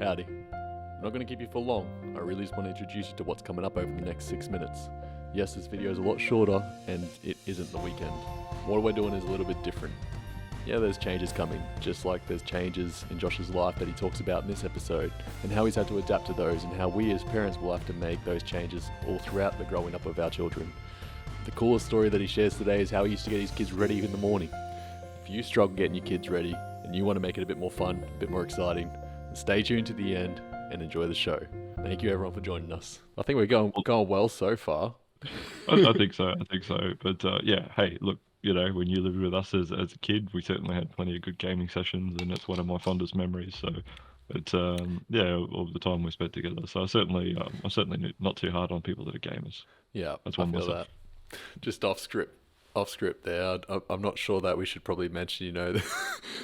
Howdy. I'm not going to keep you for long. I really just want to introduce you to what's coming up over the next 6 minutes. Yes, this video is a lot shorter, and it isn't the weekend. What we're doing is a little bit different. Yeah, there's changes coming, just like there's changes in Josh's life that he talks about in this episode, and how he's had to adapt to those, and how we as parents will have to make those changes all throughout the growing up of our children. The coolest story that he shares today is how he used to get his kids ready in the morning. If you struggle getting your kids ready, and you want to make it a bit more fun, a bit more exciting, then stay tuned to the end and enjoy the show. Thank you everyone for joining us. I think we're going well so far. I think so. But yeah, hey, look, when you lived with us as a kid, we certainly had plenty of good gaming sessions, and it's one of my fondest memories. So, but yeah, all the time we spent together. So I'm certainly not too hard on people that are gamers. Yeah, That's I one feel myself. that. Just off script there. I'm not sure that we should probably mention,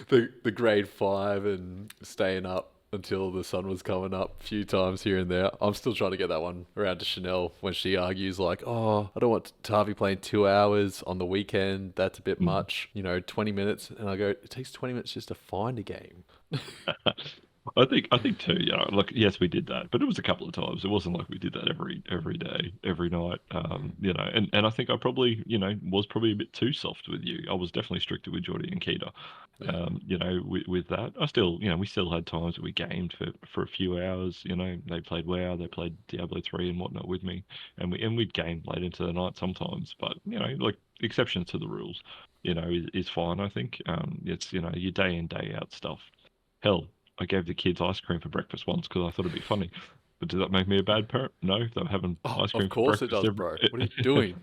the grade 5 and staying up until the sun was coming up a few times here and there. I'm still trying to get that one around to Chanel when she argues like, oh, I don't want Tavi playing 2 hours on the weekend. That's a bit much, 20 minutes. And I go, it takes 20 minutes just to find a game. I think too. Look, yes, we did that, but it was a couple of times. It wasn't like we did that every day, every night. And I think I probably, was probably a bit too soft with you. I was definitely stricter with Geordie and Keita. With that, I still, we still had times that we gamed for a few hours. They played WoW, they played Diablo 3 and whatnot with me, and we'd game late into the night sometimes. But like exceptions to the rules, is fine. I think it's your day in day out stuff. Hell, I gave the kids ice cream for breakfast once because I thought it'd be funny. But does that make me a bad parent? No, they were having Oh, ice cream of for course it breakfast does, bro. What are you doing?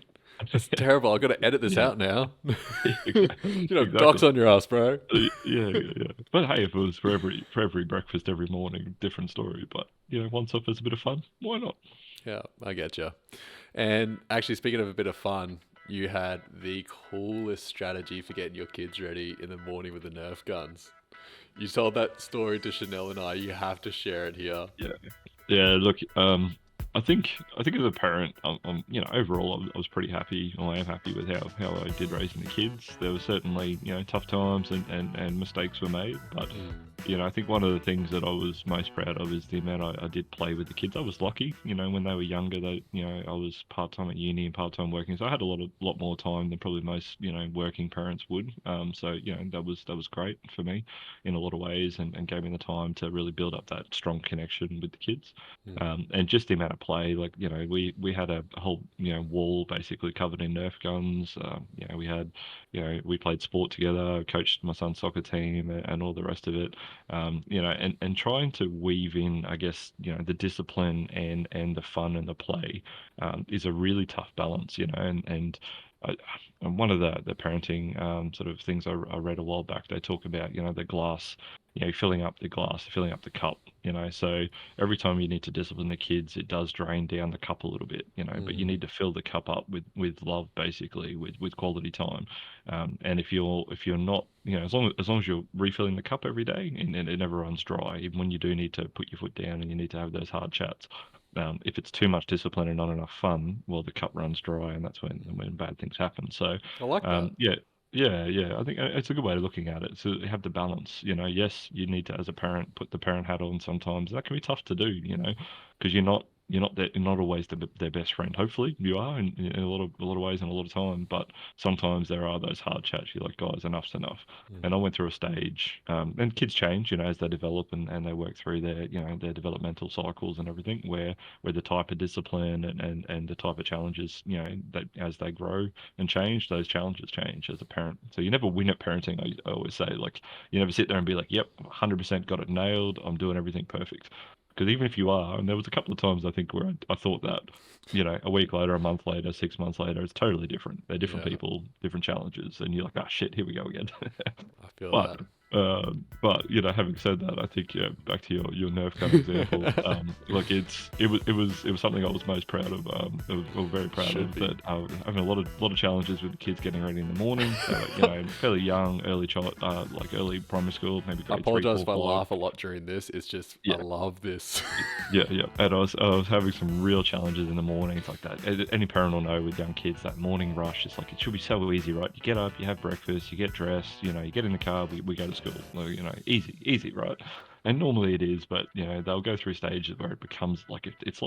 That's terrible. I've got to edit this Yeah, out now. exactly. Docs Exactly. on your ass, bro. Yeah. But hey, if it was for every breakfast every morning, different story. But once off is a bit of fun. Why not? Yeah, I get you. And actually, speaking of a bit of fun, you had the coolest strategy for getting your kids ready in the morning with the Nerf guns. You told that story to Chanel and I. You have to share it here. Yeah. Yeah, look, I think as a parent, overall, I was pretty happy. Or I am happy with how I did raising the kids. There were certainly tough times and mistakes were made, but I think one of the things that I was most proud of is the amount I did play with the kids. I was lucky, when they were younger. I was part time at uni and part time working, so I had a lot more time than probably most working parents would. So that was great for me in a lot of ways, and gave me the time to really build up that strong connection with the kids. And just the amount of play, like we had a whole wall basically covered in Nerf guns. We had we played sport together, coached my son's soccer team, and all the rest of it. And trying to weave in, I guess, the discipline and the fun and the play is a really tough balance, I, and one of the parenting sort of things I read a while back, they talk about the glass, filling up the glass, filling up the cup. So every time you need to discipline the kids, it does drain down the cup a little bit, but you need to fill the cup up with love, basically, with quality time. And if you're not, as long as you're refilling the cup every day, and it never runs dry, even when you do need to put your foot down and you need to have those hard chats. If it's too much discipline and not enough fun, well, the cup runs dry, and that's when bad things happen. So, I like that. yeah, yeah. I think it's a good way of looking at it. So you have the balance. Yes, you need to, as a parent, put the parent hat on sometimes. That can be tough to do, because you're not always their best friend. Hopefully, you are in a lot of ways and a lot of time. But sometimes there are those hard chats. You're like, guys, enough's enough. And I went through a stage, and kids change, as they develop and they work through their developmental cycles and everything, where the type of discipline and the type of challenges, that as they grow and change, those challenges change as a parent. So you never win at parenting. I always say, like, you never sit there and be like, yep, 100% got it nailed. I'm doing everything perfect. Because even if you are, and there was a couple of times I think where I thought that, a week later, a month later, 6 months later, it's totally different. They're different Yeah, people, different challenges, and you're like, ah, shit, here we go again. I feel But that. having said that, I think back to your Nerf gun example. Look, it was something I was most proud of. Or very proud Should of be. that. Having a lot of challenges with the kids getting ready in the morning. Fairly young, early child, like early primary school, maybe I grade three, apologize four, if I five. laugh a lot during this. It's just, I Yeah, love this. yeah. And I was having some real challenges in the mornings like that. Any parent will know with young kids, that morning rush, it's like it should be so easy, right? You get up, you have breakfast, you get dressed, you get in the car, we go to school. Like, easy, right? and normally it is, but they'll go through stages where it becomes like it's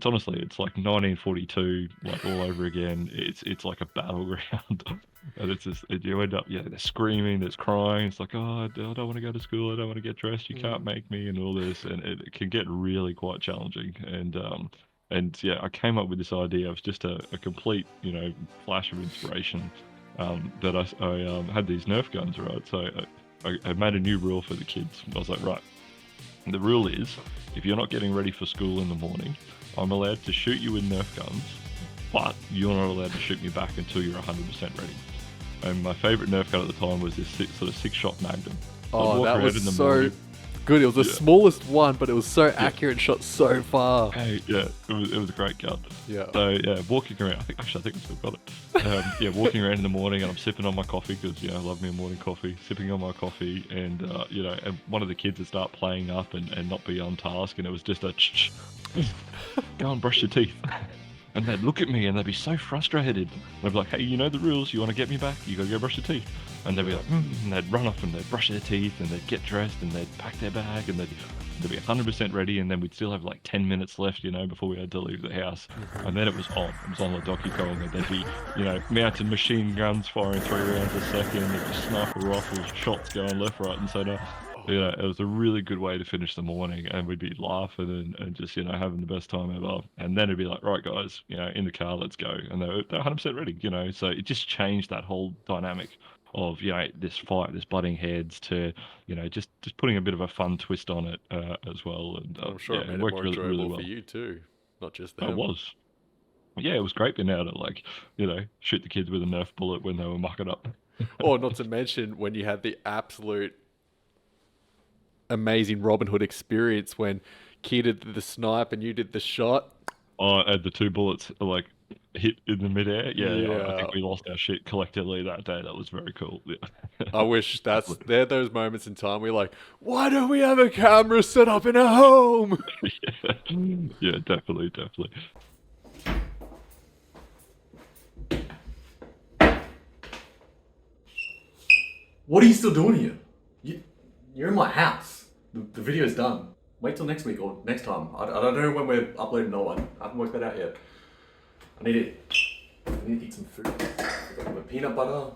honestly it's like 1942 like all over again. It's like a battleground, and it's just you end up they're screaming, there's crying. It's like, oh, I don't want to go to school, I don't want to get dressed, you can't make me, and all this, and it can get really quite challenging. And yeah, I came up with this idea. It was just a complete flash of inspiration. That I had these Nerf guns, right? So I made a new rule for the kids. I was like, right, the rule is if you're not getting ready for school in the morning, I'm allowed to shoot you with Nerf guns, but you're not allowed to shoot me back until you're 100% ready. And my favorite Nerf gun at the time was this sort of 6-shot Magnum. Oh, that was so good. It was the smallest one, but it was so accurate and shot so far. Hey, yeah, it was a great gun. Yeah. So yeah, walking around. I think I still got it. Walking around in the morning, and I'm sipping on my coffee because I love me a morning coffee. Sipping on my coffee, and and one of the kids would start playing up and not be on task, and it was just a go and brush your teeth. And they'd look at me and they'd be so frustrated. They'd be like, hey, you know the rules, you want to get me back? You gotta go brush your teeth. And they'd be like, and they'd run off and they'd brush their teeth and they'd get dressed and they'd pack their bag and they'd be 100% ready, and then we'd still have like 10 minutes left, before we had to leave the house. And then it was on. It was on the Donkey Kong, and there'd be, mounted machine guns firing 3 rounds a second, there'd be sniper rifles, shots going left, right, and center. It was a really good way to finish the morning, and we'd be laughing and just, having the best time ever. And then it'd be like, right, guys, in the car, let's go. And they're 100% ready, So it just changed that whole dynamic of, this fight, this butting heads to, just putting a bit of a fun twist on it as well. And I'm sure it made it more enjoyable for you too, not just them. It was. Yeah, it was great being able to, shoot the kids with a Nerf bullet when they were mucking up. Or not to mention when you had the absolute amazing Robin Hood experience when Key did the snipe and you did the shot. Oh, and the 2 bullets hit in the midair. Yeah. I think we lost our shit collectively that day. That was very cool. Yeah. I wish they're those moments in time we're like, why don't we have a camera set up in a home? Yeah, definitely. What are you still doing here? You're in my house. The video's done. Wait till next week or next time. I don't know when we're uploading another one. I haven't worked that out yet. I need to eat some food. I've got my peanut butter.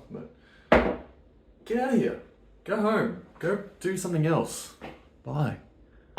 Get out of here. Go home. Go do something else. Bye.